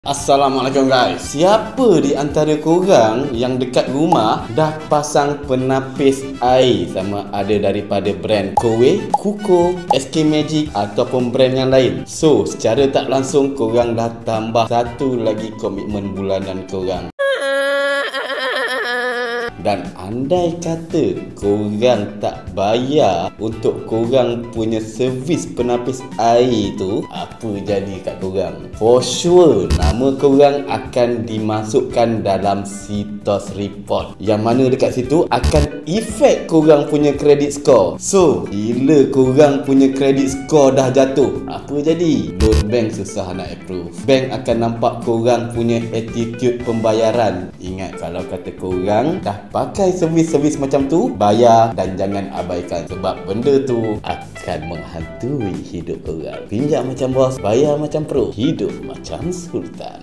Assalamualaikum guys. Siapa di antara korang yang dekat rumah dah pasang penapis air sama ada daripada brand Kowe, Kuko, SK Magic ataupun brand yang lain? So, secara tak langsung korang dah tambah satu lagi komitmen bulanan korang. Dan andai kata korang tak bayar untuk korang punya servis penapis air tu, apa jadi kat korang? For sure, nama korang akan dimasukkan dalam CTOS report, yang mana dekat situ akan efek korang punya credit score. So, bila korang punya credit score dah jatuh, apa jadi? Loan bank susah nak approve. Bank akan nampak korang punya attitude pembayaran. Ingat, kalau kata korang dah pakai servis-servis macam tu, bayar dan jangan abaikan, sebab benda tu akan menghantui hidup korang. Pinjam macam bos, bayar macam pro, hidup macam sultan.